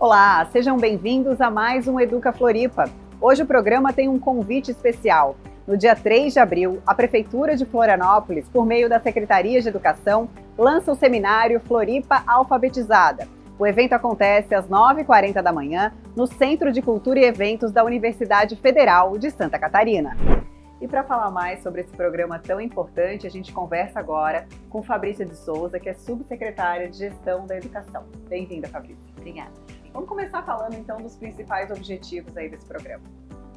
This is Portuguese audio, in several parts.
Olá, sejam bem-vindos a mais um Educa Floripa. Hoje o programa tem um convite especial. No dia 3 de abril, a Prefeitura de Florianópolis, por meio da Secretaria de Educação, lança o seminário Floripa Alfabetizada. O evento acontece às 9h40 da manhã no Centro de Cultura e Eventos da Universidade Federal de Santa Catarina. E para falar mais sobre esse programa tão importante, a gente conversa agora com Fabrícia de Souza, que é subsecretária de Gestão da Educação. Bem-vinda, Fabrícia. Obrigada. Vamos começar falando então dos principais objetivos aí desse programa.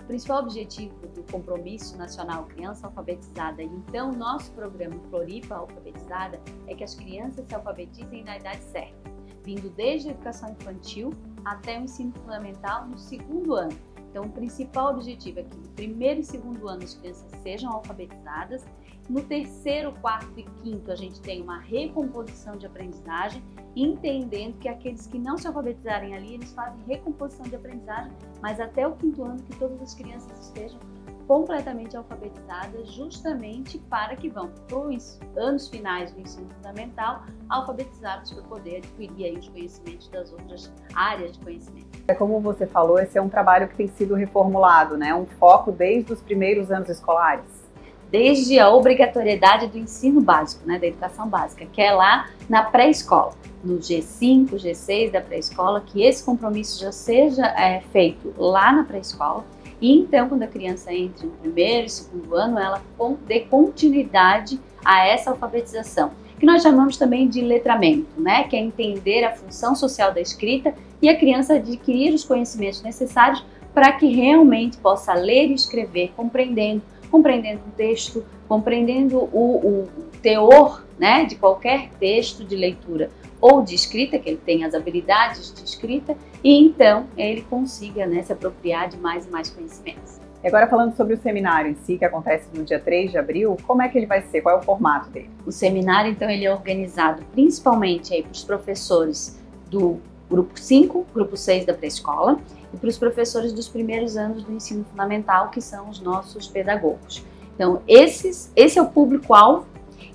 O principal objetivo do Compromisso Nacional Criança Alfabetizada e então nosso programa Floripa Alfabetizada é que as crianças se alfabetizem na idade certa, vindo desde a educação infantil até o ensino fundamental no segundo ano. Então, o principal objetivo é que no primeiro e segundo ano as crianças sejam alfabetizadas. No terceiro, quarto e quinto, a gente tem uma recomposição de aprendizagem, entendendo que aqueles que não se alfabetizarem ali, eles fazem recomposição de aprendizagem, mas até o quinto ano que todas as crianças estejam completamente alfabetizadas, justamente para que vão para os anos finais do ensino fundamental alfabetizados para poder adquirir aí os conhecimentos das outras áreas de conhecimento. Como você falou, esse é um trabalho que tem sido reformulado, né? Um foco desde os primeiros anos escolares. Desde a obrigatoriedade do ensino básico, né, da educação básica, que é lá na pré-escola, no G5, G6 da pré-escola, que esse compromisso já seja feito lá na pré-escola. E então, quando a criança entra no primeiro e segundo ano, ela dê continuidade a essa alfabetização, que nós chamamos também de letramento, né? Que é entender a função social da escrita e a criança adquirir os conhecimentos necessários para que realmente possa ler e escrever, compreendendo o texto, compreendendo o teor, né, de qualquer texto de leitura ou de escrita, que ele tenha as habilidades de escrita, e então ele consiga, né, se apropriar de mais e mais conhecimentos. E agora falando sobre o seminário em si, que acontece no dia 3 de abril, como é que ele vai ser? Qual é o formato dele? O seminário, então, ele é organizado principalmente para os professores do grupo 5, grupo 6 da pré-escola, e para os professores dos primeiros anos do ensino fundamental, que são os nossos pedagogos. Então, esse é o público-alvo.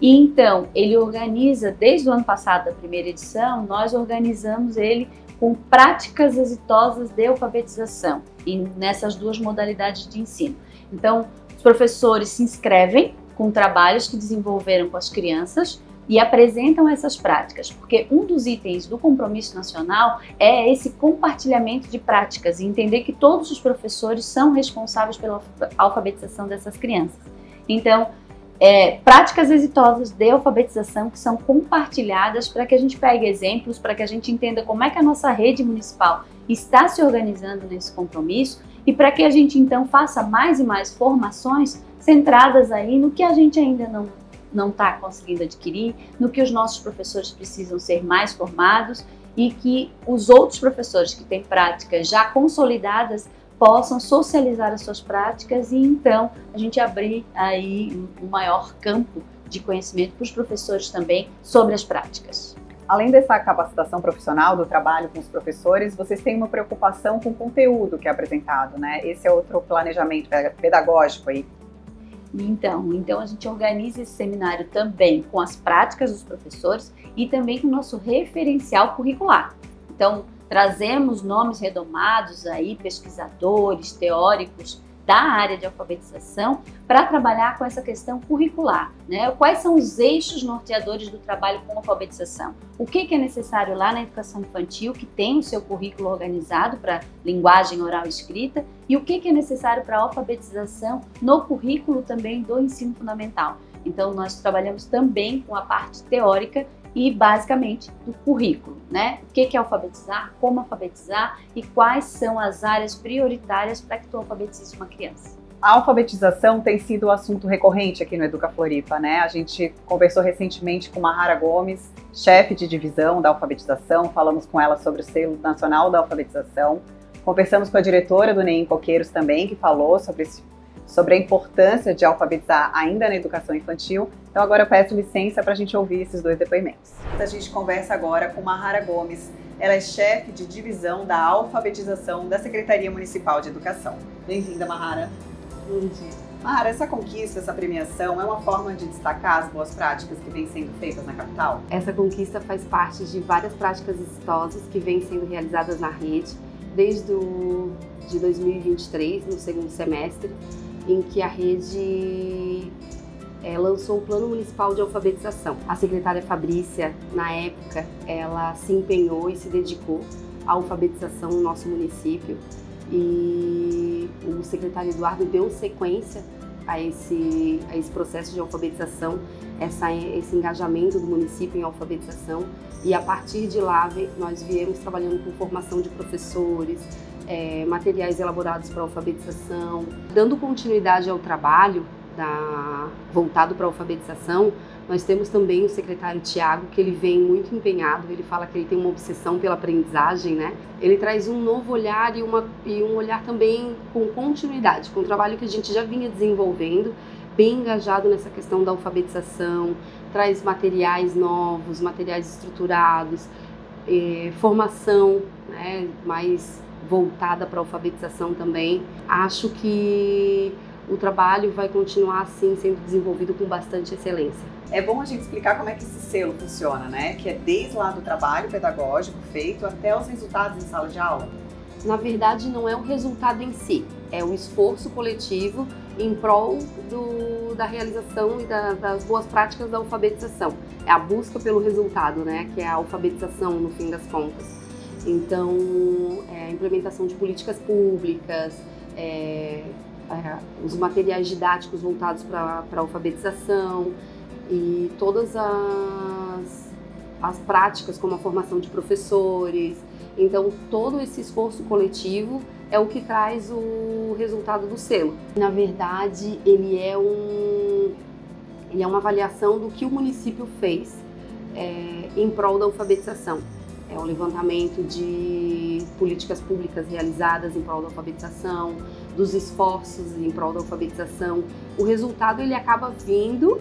E então, ele organiza, desde o ano passado, da primeira edição, nós organizamos ele com práticas exitosas de alfabetização, e nessas duas modalidades de ensino. Então, os professores se inscrevem com trabalhos que desenvolveram com as crianças e apresentam essas práticas, porque um dos itens do Compromisso Nacional é esse compartilhamento de práticas e entender que todos os professores são responsáveis pela alfabetização dessas crianças. Então, práticas exitosas de alfabetização que são compartilhadas para que a gente pegue exemplos, para que a gente entenda como é que a nossa rede municipal está se organizando nesse compromisso e para que a gente então faça mais e mais formações centradas aí no que a gente ainda não está conseguindo adquirir, no que os nossos professores precisam ser mais formados e que os outros professores que têm práticas já consolidadas possam socializar as suas práticas e então a gente abrir aí um maior campo de conhecimento para os professores também sobre as práticas. Além dessa capacitação profissional do trabalho com os professores, vocês têm uma preocupação com o conteúdo que é apresentado, né? Esse é outro planejamento pedagógico aí. Então a gente organiza esse seminário também com as práticas dos professores e também com o nosso referencial curricular. Então, trazemos nomes renomados aí, pesquisadores, teóricos da área de alfabetização para trabalhar com essa questão curricular, né? Quais são os eixos norteadores do trabalho com alfabetização? O que é necessário lá na educação infantil, que tem o seu currículo organizado para linguagem oral e escrita, e o que é necessário para a alfabetização no currículo também do ensino fundamental. Então, nós trabalhamos também com a parte teórica e basicamente do currículo, né? O que é alfabetizar, como alfabetizar e quais são as áreas prioritárias para que tu alfabetize uma criança. A alfabetização tem sido um assunto recorrente aqui no Educa Floripa, né? A gente conversou recentemente com Mahara Gomes, chefe de divisão da alfabetização, falamos com ela sobre o Selo Nacional da Alfabetização, conversamos com a diretora do NEM Coqueiros também, que falou sobre a importância de alfabetizar ainda na educação infantil. Então agora eu peço licença para a gente ouvir esses dois depoimentos. A gente conversa agora com Mahara Gomes. Ela é chefe de divisão da alfabetização da Secretaria Municipal de Educação. Bem-vinda, Mahara. Bom dia. Mara, essa conquista, essa premiação é uma forma de destacar as boas práticas que vêm sendo feitas na capital? Essa conquista faz parte de várias práticas exitosas que vêm sendo realizadas na rede desde de 2023, no segundo semestre, em que a rede lançou o Plano Municipal de Alfabetização. A secretária Fabrícia, na época, ela se empenhou e se dedicou à alfabetização no nosso município e o secretário Eduardo deu sequência a esse processo de alfabetização, esse engajamento do município em alfabetização, e a partir de lá nós viemos trabalhando com formação de professores, materiais elaborados para alfabetização, dando continuidade ao trabalho voltado para a alfabetização. Nós temos também o secretário Tiago, que ele vem muito empenhado, ele fala que ele tem uma obsessão pela aprendizagem, né? Ele traz um novo olhar e um olhar também com continuidade, com o trabalho que a gente já vinha desenvolvendo, bem engajado nessa questão da alfabetização, traz materiais novos, materiais estruturados, formação, né, mais voltada para a alfabetização também. Acho que o trabalho vai continuar assim sendo desenvolvido com bastante excelência. É bom a gente explicar como é que esse selo funciona, né? Que é desde lá do trabalho pedagógico feito até os resultados em sala de aula. Na verdade, não é o resultado em si, é o esforço coletivo em prol da realização e das boas práticas da alfabetização. É a busca pelo resultado, né? Que é a alfabetização no fim das contas. Então, a implementação de políticas públicas, os materiais didáticos voltados para a alfabetização e todas as práticas, como a formação de professores. Então, todo esse esforço coletivo é o que traz o resultado do selo. Na verdade, ele é uma avaliação do que o município fez em prol da alfabetização. É o levantamento de políticas públicas realizadas em prol da alfabetização, dos esforços em prol da alfabetização. O resultado ele acaba vindo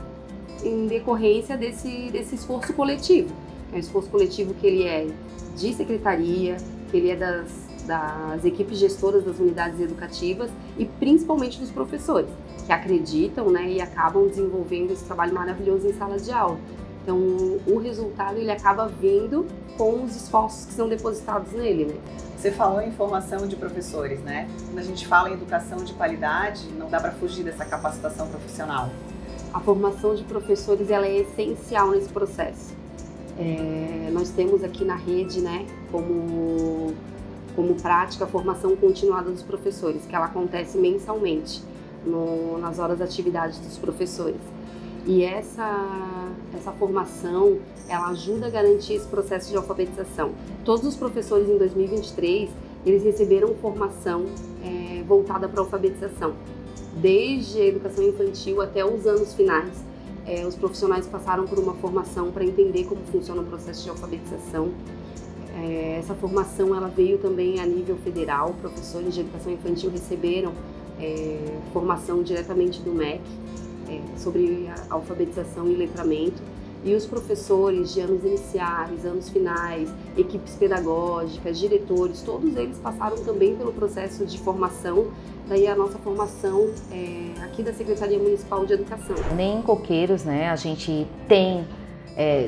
em decorrência desse esforço coletivo. É um esforço coletivo que ele é de secretaria, que ele é das equipes gestoras das unidades educativas e principalmente dos professores, que acreditam, né, e acabam desenvolvendo esse trabalho maravilhoso em sala de aula. Então, o resultado ele acaba vindo com os esforços que são depositados nele, né? Você falou em formação de professores, né? Quando a gente fala em educação de qualidade, não dá para fugir dessa capacitação profissional. A formação de professores ela é essencial nesse processo. Nós temos aqui na rede, né, como prática a formação continuada dos professores, que ela acontece mensalmente nas horas de atividade dos professores. E essa formação, ela ajuda a garantir esse processo de alfabetização. Todos os professores em 2023, eles receberam formação voltada para a alfabetização. Desde a educação infantil até os anos finais, os profissionais passaram por uma formação para entender como funciona o processo de alfabetização. Essa formação ela veio também a nível federal, professores de educação infantil receberam formação diretamente do MEC, sobre a alfabetização e letramento, e os professores de anos iniciais, anos finais, equipes pedagógicas, diretores, todos eles passaram também pelo processo de formação. Daí a nossa formação aqui da Secretaria Municipal de Educação. Nem em Coqueiros, né, a gente tem,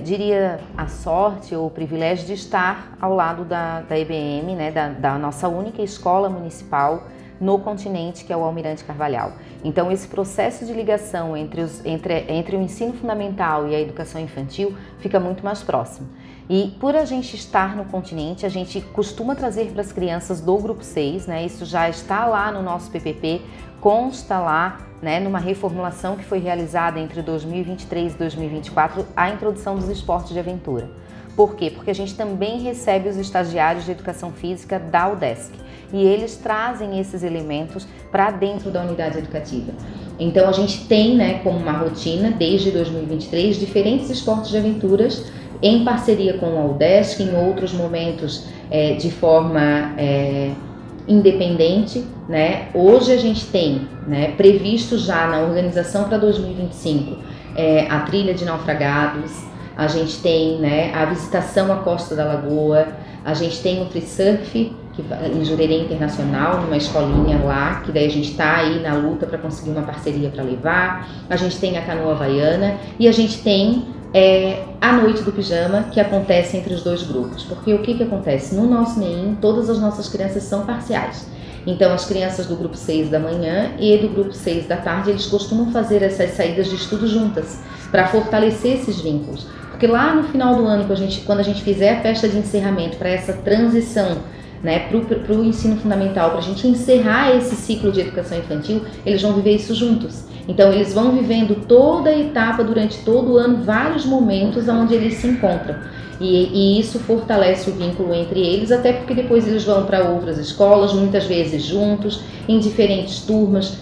diria, a sorte ou o privilégio de estar ao lado da EBM, né, da nossa única escola municipal no continente, que é o Almirante Carvalhal. Então, esse processo de ligação entre o ensino fundamental e a educação infantil fica muito mais próximo. E por a gente estar no continente, a gente costuma trazer para as crianças do Grupo 6, né? Isso já está lá no nosso PPP, consta lá, né, numa reformulação que foi realizada entre 2023 e 2024, a introdução dos esportes de aventura. Por quê? Porque a gente também recebe os estagiários de educação física da UDESC e eles trazem esses elementos para dentro da unidade educativa. Então a gente tem, né, como uma rotina, desde 2023, diferentes esportes de aventuras em parceria com a UDESC, em outros momentos de forma independente, né? Hoje a gente tem, né, previsto já na organização para 2025 a trilha de naufragados, a gente tem, né, a visitação à Costa da Lagoa, a gente tem o free surf em Jurerê Internacional, numa escolinha lá, que daí a gente está aí na luta para conseguir uma parceria para levar. A gente tem a Canoa Havaiana e a gente tem a Noite do Pijama, que acontece entre os dois grupos. Porque o que acontece? No nosso MEIM, todas as nossas crianças são parciais. Então, as crianças do grupo 6 da manhã e do grupo 6 da tarde, eles costumam fazer essas saídas de estudo juntas, para fortalecer esses vínculos. Porque lá no final do ano, quando a gente fizer a festa de encerramento, para essa transição, né, para o ensino fundamental, para a gente encerrar esse ciclo de educação infantil, eles vão viver isso juntos. Então, eles vão vivendo toda a etapa, durante todo o ano, vários momentos onde eles se encontram. E isso fortalece o vínculo entre eles, até porque depois eles vão para outras escolas, muitas vezes juntos, em diferentes turmas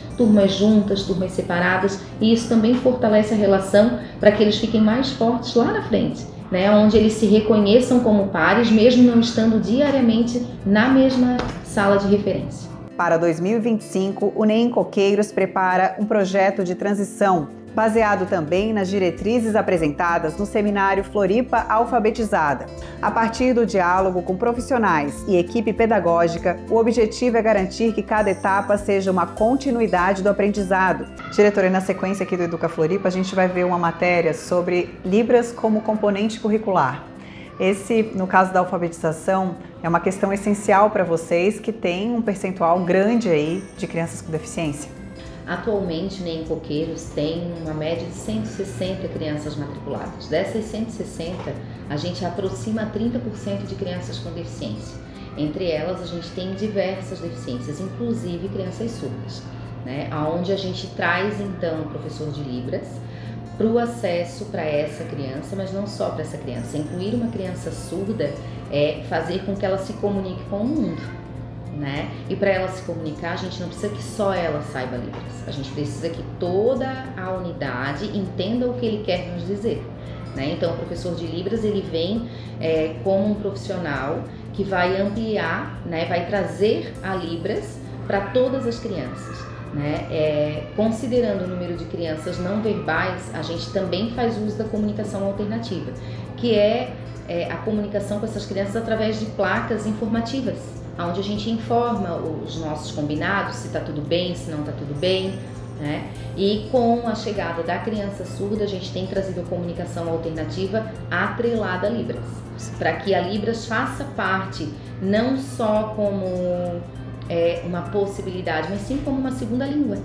juntas, turmas separadas, e isso também fortalece a relação para que eles fiquem mais fortes lá na frente, né? Onde eles se reconheçam como pares, mesmo não estando diariamente na mesma sala de referência. Para 2025, o NEM Coqueiros prepara um projeto de transição, baseado também nas diretrizes apresentadas no seminário Floripa Alfabetizada. A partir do diálogo com profissionais e equipe pedagógica, o objetivo é garantir que cada etapa seja uma continuidade do aprendizado. Diretora, e na sequência aqui do Educa Floripa, a gente vai ver uma matéria sobre Libras como componente curricular. Esse, no caso da alfabetização, é uma questão essencial para vocês que têm um percentual grande aí de crianças com deficiência. Atualmente, em Coqueiros, tem uma média de 160 crianças matriculadas. Dessas 160, a gente aproxima 30% de crianças com deficiência. Entre elas, a gente tem diversas deficiências, inclusive crianças surdas, né? Onde a gente traz, então, o professor de Libras para o acesso para essa criança, mas não só para essa criança. Incluir uma criança surda é fazer com que ela se comunique com o mundo, né? E para ela se comunicar, a gente não precisa que só ela saiba Libras. A gente precisa que toda a unidade entenda o que ele quer nos dizer, né? Então, o professor de Libras, ele vem como um profissional que vai ampliar, né? Vai trazer a Libras para todas as crianças, né? Considerando o número de crianças não verbais, a gente também faz uso da comunicação alternativa, que é a comunicação com essas crianças através de placas informativas, onde a gente informa os nossos combinados, se está tudo bem, se não está tudo bem, né? E com a chegada da criança surda, a gente tem trazido a comunicação alternativa atrelada a Libras, para que a Libras faça parte não só como uma possibilidade, mas sim como uma segunda língua,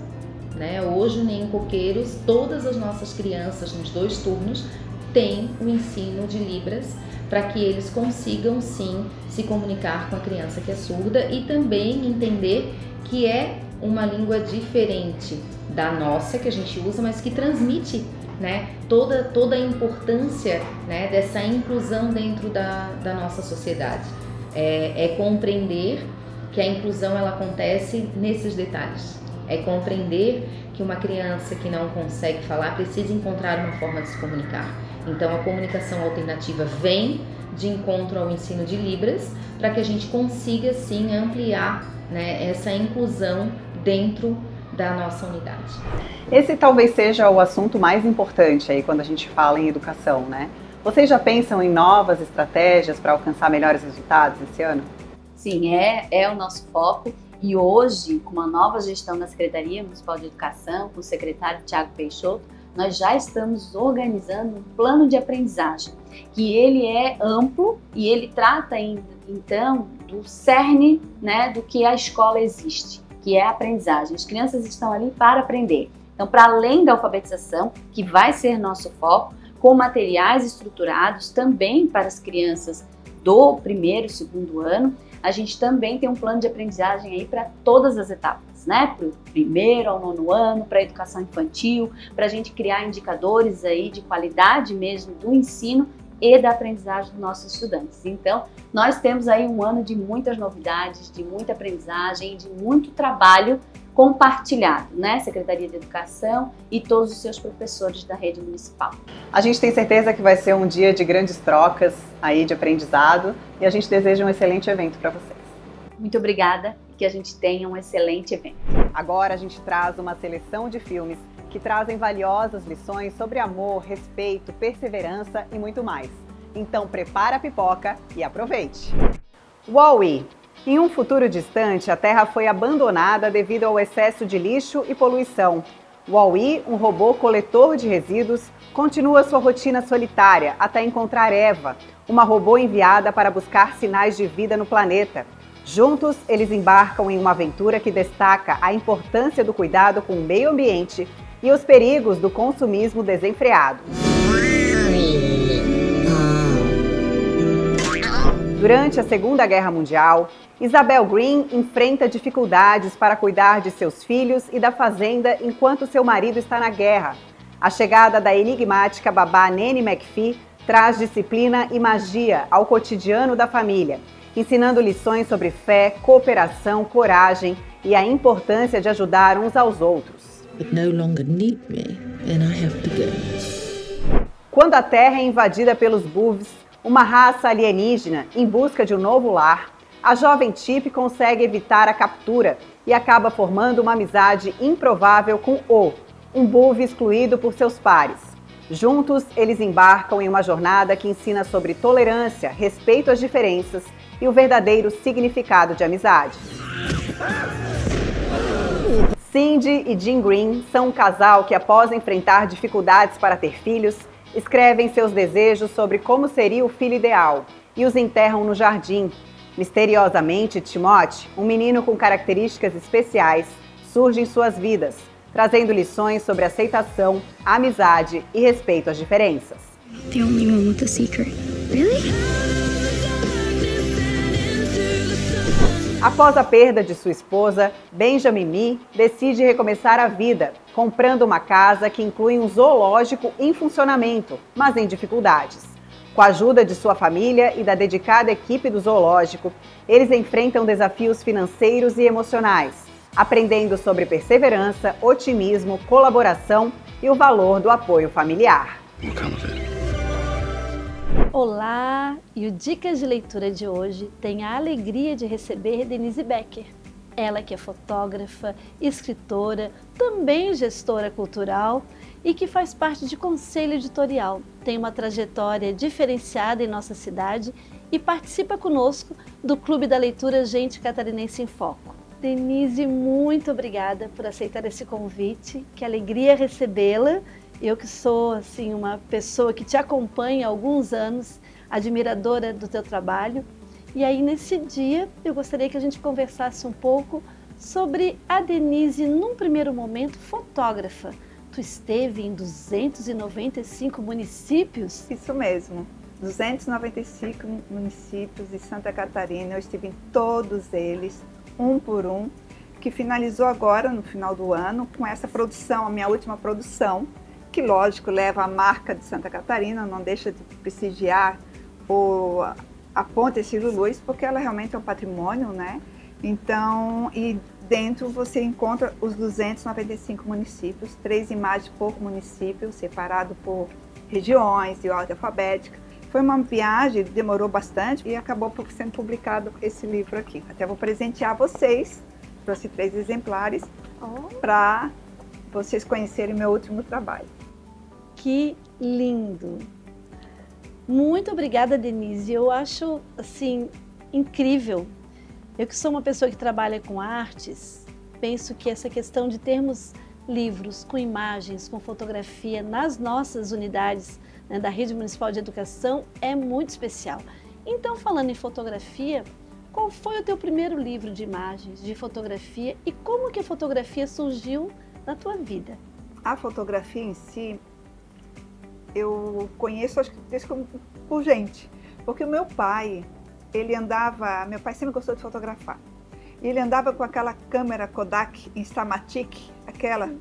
né? Hoje, em Coqueiros, todas as nossas crianças nos 2 turnos têm o ensino de Libras, para que eles consigam sim se comunicar com a criança que é surda e também entender que é uma língua diferente da nossa que a gente usa, mas que transmite, né, toda a importância, né, dessa inclusão dentro da nossa sociedade. É compreender que a inclusão ela acontece nesses detalhes. É compreender que uma criança que não consegue falar precisa encontrar uma forma de se comunicar. Então, a comunicação alternativa vem de encontro ao ensino de Libras para que a gente consiga, sim, ampliar, né, essa inclusão dentro da nossa unidade. Esse talvez seja o assunto mais importante aí quando a gente fala em educação, né? Vocês já pensam em novas estratégias para alcançar melhores resultados esse ano? Sim, é o nosso foco. E hoje, com uma nova gestão da Secretaria Municipal de Educação, com o secretário Thiago Peixoto, nós já estamos organizando um plano de aprendizagem, que ele é amplo e ele trata, então, do cerne, né, do que a escola existe, que é a aprendizagem. As crianças estão ali para aprender. Então, para além da alfabetização, que vai ser nosso foco, com materiais estruturados também para as crianças do 1º e 2º ano, a gente também tem um plano de aprendizagem aí para todas as etapas, né? Para o 1º ao 9º ano, para a educação infantil, para a gente criar indicadores aí de qualidade mesmo do ensino e da aprendizagem dos nossos estudantes. Então, nós temos aí um ano de muitas novidades, de muita aprendizagem, de muito trabalho compartilhado, né? Secretaria de Educação e todos os seus professores da rede municipal. A gente tem certeza que vai ser um dia de grandes trocas aí de aprendizado e a gente deseja um excelente evento para vocês. Muito obrigada e que a gente tenha um excelente evento. Agora a gente traz uma seleção de filmes que trazem valiosas lições sobre amor, respeito, perseverança e muito mais. Então prepara a pipoca e aproveite! WALL-E, Em um futuro distante, a Terra foi abandonada devido ao excesso de lixo e poluição. Wall-E, um robô coletor de resíduos, continua sua rotina solitária até encontrar Eva, uma robô enviada para buscar sinais de vida no planeta. Juntos, eles embarcam em uma aventura que destaca a importância do cuidado com o meio ambiente e os perigos do consumismo desenfreado. Durante a Segunda Guerra Mundial, Isabel Green enfrenta dificuldades para cuidar de seus filhos e da fazenda enquanto seu marido está na guerra. A chegada da enigmática babá Nanny McPhee traz disciplina e magia ao cotidiano da família, ensinando lições sobre fé, cooperação, coragem e a importância de ajudar uns aos outros. Quando a Terra é invadida pelos Boves, uma raça alienígena em busca de um novo lar, a jovem Chip consegue evitar a captura e acaba formando uma amizade improvável com O, um Bove excluído por seus pares. Juntos, eles embarcam em uma jornada que ensina sobre tolerância, respeito às diferenças e o verdadeiro significado de amizade. Cindy e Jim Green são um casal que, após enfrentar dificuldades para ter filhos, escrevem seus desejos sobre como seria o filho ideal e os enterram no jardim. Misteriosamente, Timothy, um menino com características especiais, surge em suas vidas, trazendo lições sobre aceitação, amizade e respeito às diferenças. The only one with a secret. Really? Após a perda de sua esposa, Benjamin Mee decide recomeçar a vida, comprando uma casa que inclui um zoológico em funcionamento, mas em dificuldades. Com a ajuda de sua família e da dedicada equipe do zoológico, eles enfrentam desafios financeiros e emocionais, aprendendo sobre perseverança, otimismo, colaboração e o valor do apoio familiar. Olá! E o Dicas de Leitura de hoje tem a alegria de receber Denise Becker. Ela que é fotógrafa, escritora, também gestora cultural e que faz parte de conselho editorial. Tem uma trajetória diferenciada em nossa cidade e participa conosco do Clube da Leitura Gente Catarinense em Foco. Denise, muito obrigada por aceitar esse convite. Que alegria recebê-la. Eu que sou assim uma pessoa que te acompanha há alguns anos, admiradora do teu trabalho. E aí nesse dia eu gostaria que a gente conversasse um pouco sobre a Denise, num primeiro momento, fotógrafa. Tu esteve em 295 municípios? Isso mesmo, 295 municípios de Santa Catarina, eu estive em todos eles, um por um, que finalizou agora no final do ano com essa produção, a minha última produção, que lógico leva a marca de Santa Catarina, não deixa de prestigiar a Ponte Ercílio Luz, porque ela realmente é um patrimônio, né? Então, e dentro você encontra os 295 municípios, 3 imagens por município, separado por regiões e ordem alfabética. Foi uma viagem, demorou bastante e acabou sendo publicado esse livro aqui. Até vou presentear vocês, trouxe 3 exemplares para vocês conhecerem meu último trabalho. Que lindo! Muito obrigada, Denise. Eu acho, assim, incrível. Eu que sou uma pessoa que trabalha com artes, penso que essa questão de termos livros com imagens, com fotografia nas nossas unidades, né, da Rede Municipal de Educação é muito especial. Então, falando em fotografia, qual foi o teu primeiro livro de imagens, de fotografia e como que a fotografia surgiu na tua vida? A fotografia em si, eu conheço, acho que por gente, porque o meu pai sempre gostou de fotografar, e ele andava com aquela câmera Kodak Instamatic, aquela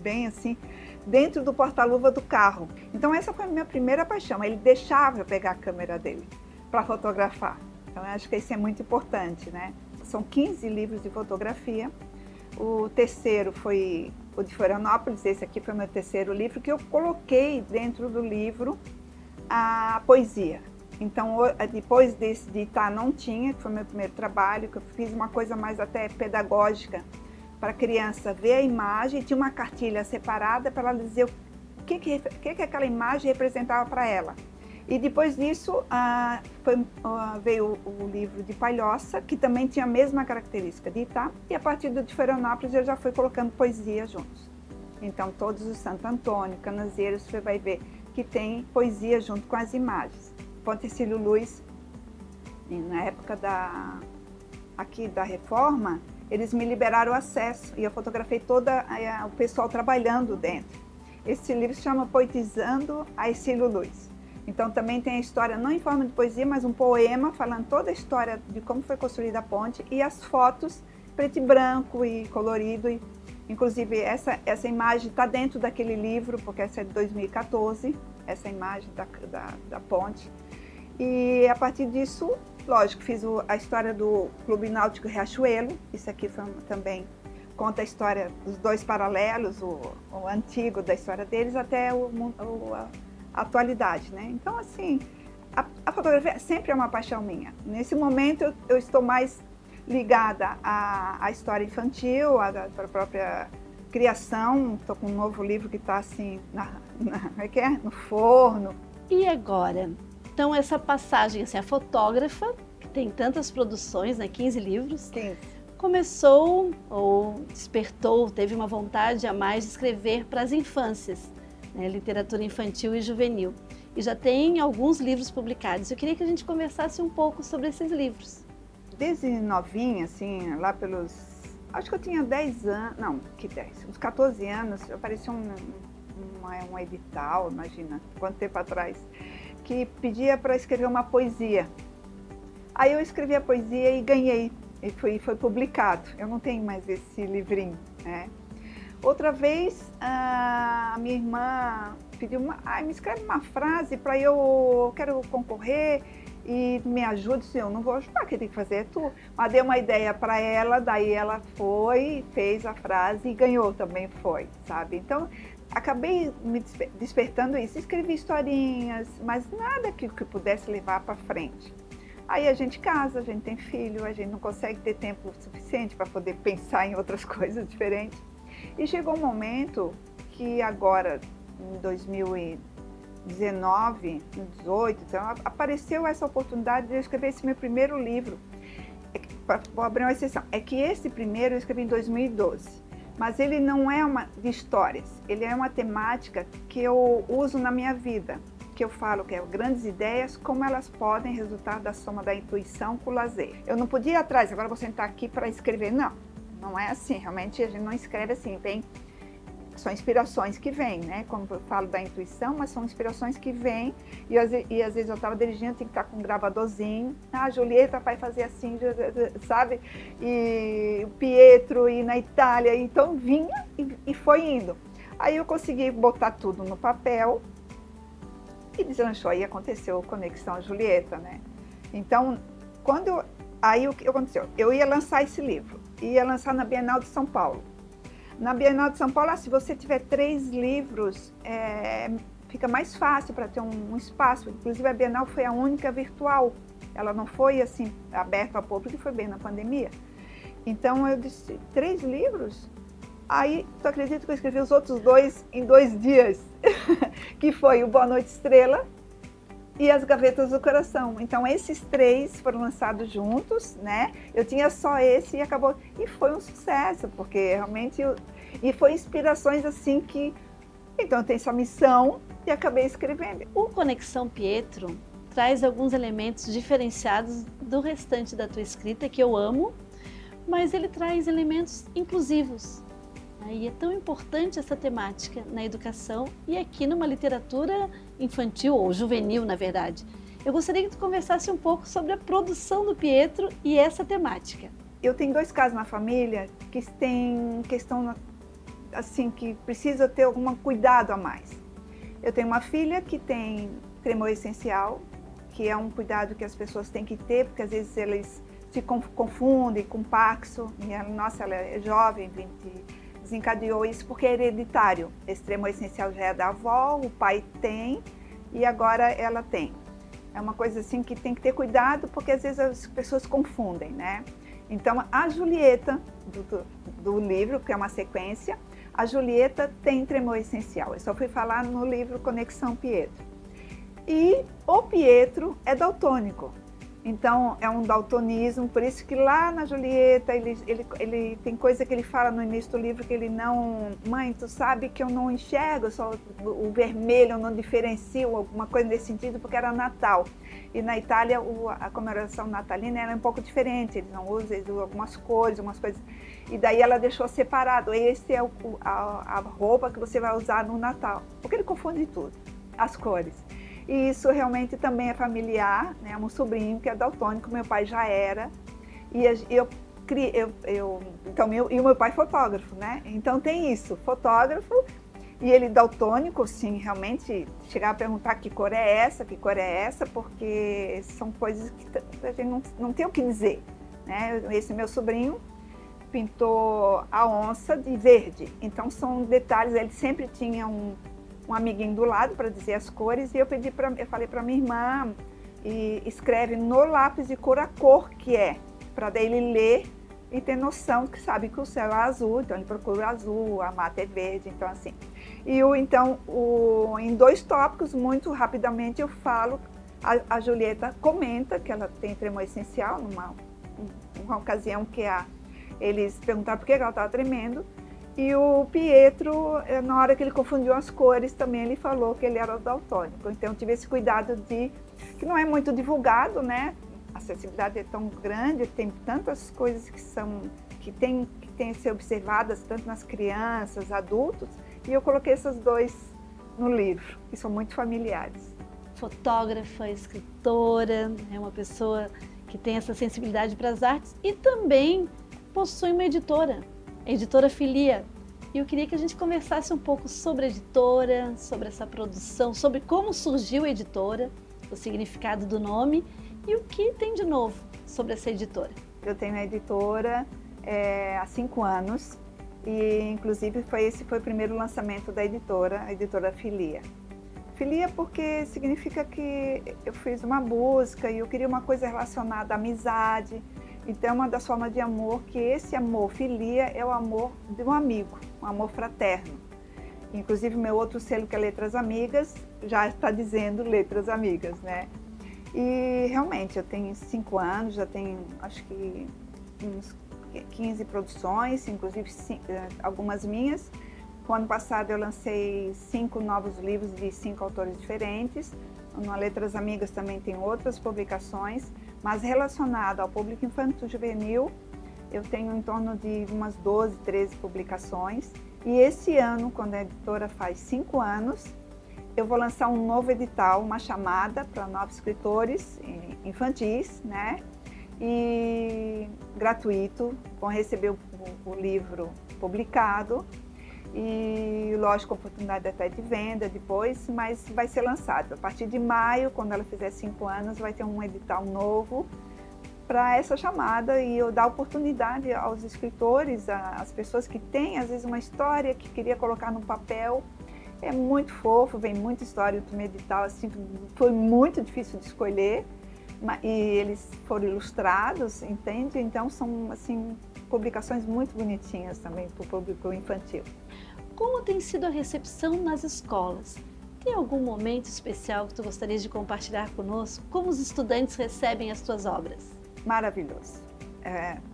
bem assim, dentro do porta-luva do carro. Então essa foi a minha primeira paixão, ele deixava eu pegar a câmera dele para fotografar. Então eu acho que isso é muito importante, né? São 15 livros de fotografia, o terceiro foi o de Florianópolis, esse aqui foi o meu terceiro livro, que eu coloquei dentro do livro a poesia. Então, depois desse de Itá não tinha, que foi o meu primeiro trabalho, que eu fiz uma coisa mais até pedagógica, para a criança ver a imagem, tinha uma cartilha separada para ela dizer o que aquela imagem representava para ela. E depois disso veio o livro de Palhoça, que também tinha a mesma característica de Itá, e a partir do de Florianópolis eu já fui colocando poesia juntos. Então todos os Santo Antônio, Canasvieiras, você vai ver que tem poesia junto com as imagens. Ponte Hercílio Luz, na época aqui da Reforma, eles me liberaram o acesso e eu fotografei todo o pessoal trabalhando dentro. Esse livro se chama Poetizando a Hercílio Luz. Então também tem a história, não em forma de poesia, mas um poema falando toda a história de como foi construída a ponte e as fotos preto e branco e colorido. E, inclusive essa imagem está dentro daquele livro, porque essa é de 2014, essa imagem da ponte. E a partir disso, lógico, fiz a história do Clube Náutico Riachuelo. Isso aqui também conta a história dos dois paralelos, o antigo da história deles até a atualidade, né? Então, assim, a fotografia sempre é uma paixão minha. Nesse momento, eu estou mais ligada à história infantil, à própria criação. Estou com um novo livro que está, assim, no forno. E agora? Então, essa passagem, assim, a fotógrafa, que tem tantas produções, né, 15 livros, 15. Começou ou despertou, teve uma vontade a mais de escrever para as infâncias, né, literatura infantil e juvenil. E já tem alguns livros publicados. Eu queria que a gente conversasse um pouco sobre esses livros. Desde novinha, assim, lá pelos... Acho que eu tinha 10 anos, não, que 10? Uns 14 anos, apareceu um edital, imagina, quanto tempo atrás, que pedia para escrever uma poesia. Aí eu escrevi a poesia e ganhei. E foi publicado. Eu não tenho mais esse livrinho, né? Outra vez, a minha irmã pediu me escreve uma frase para eu quero concorrer e me ajude. Eu não vou ajudar, quem tem que fazer é tu. Mas dei uma ideia para ela, daí ela foi, fez a frase e ganhou também, sabe? Então, acabei me despertando isso. Escrevi historinhas, mas nada que pudesse levar para frente. Aí a gente casa, a gente tem filho, a gente não consegue ter tempo suficiente para poder pensar em outras coisas diferentes. E chegou um momento que agora, em 2019, 2018, então, apareceu essa oportunidade de eu escrever esse meu primeiro livro. Vou abrir uma exceção. É que esse primeiro eu escrevi em 2012, mas ele não é de histórias, ele é uma temática que eu uso na minha vida. Que eu falo que é grandes ideias, como elas podem resultar da soma da intuição com o lazer. Eu não podia ir atrás, agora vou sentar aqui para escrever. Não é assim, realmente a gente não escreve assim, são inspirações que vêm, né? Como eu falo da intuição, mas são inspirações que vêm e às vezes eu estava dirigindo, tinha que estar com um gravadorzinho. A Julieta vai fazer assim, sabe? E o Pietro e na Itália, então vinha e foi indo. Aí eu consegui botar tudo no papel, e deslanchou, aí aconteceu Conexão Julieta, né? Então, aí o que aconteceu? Eu ia lançar esse livro, ia lançar na Bienal de São Paulo. Na Bienal de São Paulo, se você tiver 3 livros, fica mais fácil para ter um espaço. Inclusive, a Bienal foi a única virtual, ela não foi assim aberta ao público, foi bem na pandemia. Então, eu disse, 3 livros? Aí, tu acredita que eu escrevi os outros 2 em 2 dias? Que foi o Boa Noite Estrela e As Gavetas do Coração. Então, esses 3 foram lançados juntos, né? Eu tinha só esse e acabou... E foi um sucesso, porque realmente... E foi inspirações assim que... Então, eu tenho essa missão e acabei escrevendo. O Conexão Pietro traz alguns elementos diferenciados do restante da tua escrita, que eu amo, mas ele traz elementos inclusivos. E é tão importante essa temática na educação e aqui numa literatura infantil ou juvenil, na verdade. Eu gostaria que tu conversasse um pouco sobre a produção do Pietro e essa temática. Eu tenho 2 casos na família que têm questão assim que precisa ter algum cuidado a mais. Eu tenho uma filha que tem tremor essencial, que é um cuidado que as pessoas têm que ter, porque às vezes eles se confundem com Paxo. E ela é jovem, desencadeou isso porque é hereditário. Esse tremor essencial já é da avó, o pai tem e agora ela tem. É uma coisa assim que tem que ter cuidado porque às vezes as pessoas confundem, né? Então a Julieta do livro, que é uma sequência, a Julieta tem tremor essencial. Eu só fui falar no livro Conexão Pietro. E o Pietro é daltônico. Então, é um daltonismo, por isso que lá na Julieta, ele tem coisa que ele fala no início do livro que ele não... Mãe, tu sabe que eu não enxergo só o vermelho, eu não diferencio, alguma coisa nesse sentido, porque era Natal. E na Itália, a comemoração natalina era um pouco diferente, eles não usam, eles usam algumas cores, algumas coisas. E daí ela deixou separado, esse é a roupa que você vai usar no Natal. Porque ele confunde tudo, as cores. E isso realmente também é familiar, né? Um sobrinho que é daltônico, meu pai já era. E o meu pai é fotógrafo, né? Então tem isso, fotógrafo, e ele daltônico, sim, realmente chegava a perguntar que cor é essa, porque são coisas que a gente não tem o que dizer, né? Esse meu sobrinho pintou a onça de verde, então são detalhes, ele sempre tinha um amiguinho do lado para dizer as cores, e eu falei para minha irmã, e escreve no lápis de cor a cor que é, para daí ele ler e ter noção que sabe que o céu é azul, então ele procura o azul, a mata é verde, então assim. E em 2 tópicos, muito rapidamente, eu falo, a Julieta comenta que ela tem tremor essencial, numa ocasião que eles perguntaram por que ela estava tremendo, e o Pietro, na hora que ele confundiu as cores, também ele falou que ele era daltônico. Então eu tive esse cuidado que não é muito divulgado, né? A acessibilidade é tão grande, tem tantas coisas que tem que ser observadas, tanto nas crianças, adultos, e eu coloquei esses 2 no livro, que são muito familiares. Fotógrafa, escritora, é uma pessoa que tem essa sensibilidade para as artes e também possui uma editora, a Editora Filia. E eu queria que a gente conversasse um pouco sobre a editora, sobre essa produção, sobre como surgiu a editora, o significado do nome e o que tem de novo sobre essa editora. Eu tenho a editora há 5 anos e, inclusive, esse foi o primeiro lançamento da editora, a Editora Filia. Filia porque significa que eu fiz uma busca e eu queria uma coisa relacionada à amizade. Então, uma das formas de amor, que esse amor, filia, é o amor de um amigo, um amor fraterno. Inclusive, meu outro selo, que é Letras Amigas, já está dizendo Letras Amigas, né? E, realmente, eu tenho 5 anos, já tenho, acho que, uns 15 produções, inclusive algumas minhas. No ano passado, eu lancei 5 novos livros de 5 autores diferentes. No Letras Amigas também tem outras publicações, mas relacionado ao público infantil juvenil, eu tenho em torno de umas 12, 13 publicações. E esse ano, quando a editora faz 5 anos, eu vou lançar um novo edital, uma chamada para novos escritores infantis, né? E gratuito, vão receber o livro publicado. E, lógico, oportunidade até de venda depois, mas vai ser lançado. A partir de maio, quando ela fizer 5 anos, vai ter um edital novo para essa chamada e eu dar oportunidade aos escritores, às pessoas que têm, às vezes, uma história que queria colocar no papel. É muito fofo, vem muita história do meu edital, assim, foi muito difícil de escolher, e eles foram ilustrados, entende? Então, são, assim, publicações muito bonitinhas também para o público infantil. Como tem sido a recepção nas escolas? Tem algum momento especial que tu gostarias de compartilhar conosco? Como os estudantes recebem as tuas obras? Maravilhoso.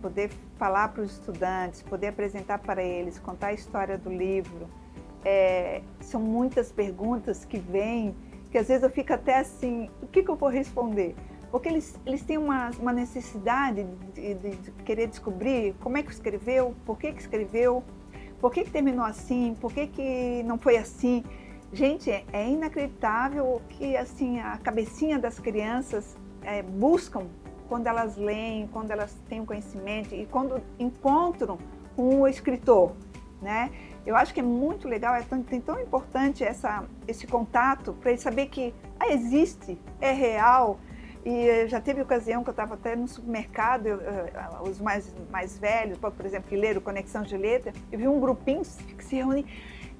Poder falar para os estudantes, poder apresentar para eles, contar a história do livro. São muitas perguntas que vêm, que às vezes eu fico até assim, o que eu vou responder? Porque eles têm uma necessidade de querer descobrir como é que escreveu, por que escreveu, por que terminou assim, por que não foi assim. Gente, é inacreditável que assim, a cabecinha das crianças buscam quando elas leem, quando elas têm o conhecimento e quando encontram um escritor, né? Eu acho que é muito legal, é tão importante esse contato para ele saber que existe, é real. E já teve ocasião que eu estava até no supermercado, os mais velhos, por exemplo, que leram Conexão Julieta, eu vi um grupinho que se reúne.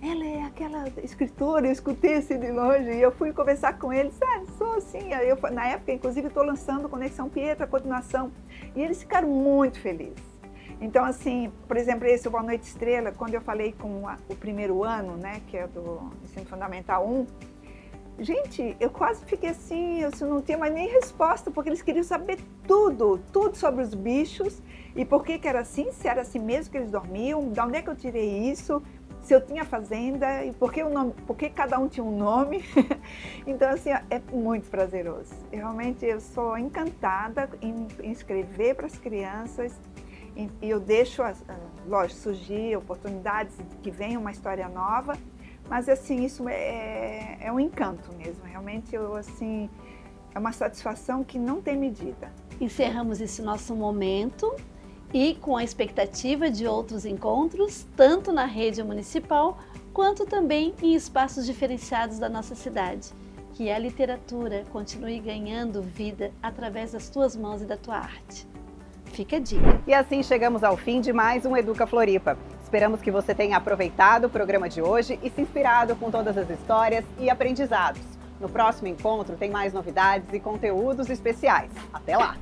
Ela é aquela escritora, eu escutei assim de longe, e eu fui conversar com eles, sou assim. Na época, inclusive, estou lançando Conexão Pietro, a continuação, e eles ficaram muito felizes. Então, assim, por exemplo, esse Boa Noite Estrela, quando eu falei com o primeiro ano, né, que é do Ensino Fundamental 1, Gente, eu quase fiquei assim, eu não tinha mais nem resposta, porque eles queriam saber tudo sobre os bichos e por que era assim, se era assim mesmo que eles dormiam, de onde é que eu tirei isso, se eu tinha fazenda e por que cada um tinha um nome. Então, assim, é muito prazeroso. Realmente, eu sou encantada em escrever para as crianças e eu deixo, lógico, surgir oportunidades que venham uma história nova, mas, assim, isso é um encanto mesmo. Realmente, assim, é uma satisfação que não tem medida. Encerramos esse nosso momento e com a expectativa de outros encontros, tanto na rede municipal, quanto também em espaços diferenciados da nossa cidade. Que a literatura continue ganhando vida através das tuas mãos e da tua arte. Fica a dica. E assim chegamos ao fim de mais um Educa Floripa. Esperamos que você tenha aproveitado o programa de hoje e se inspirado com todas as histórias e aprendizados. No próximo encontro tem mais novidades e conteúdos especiais. Até lá!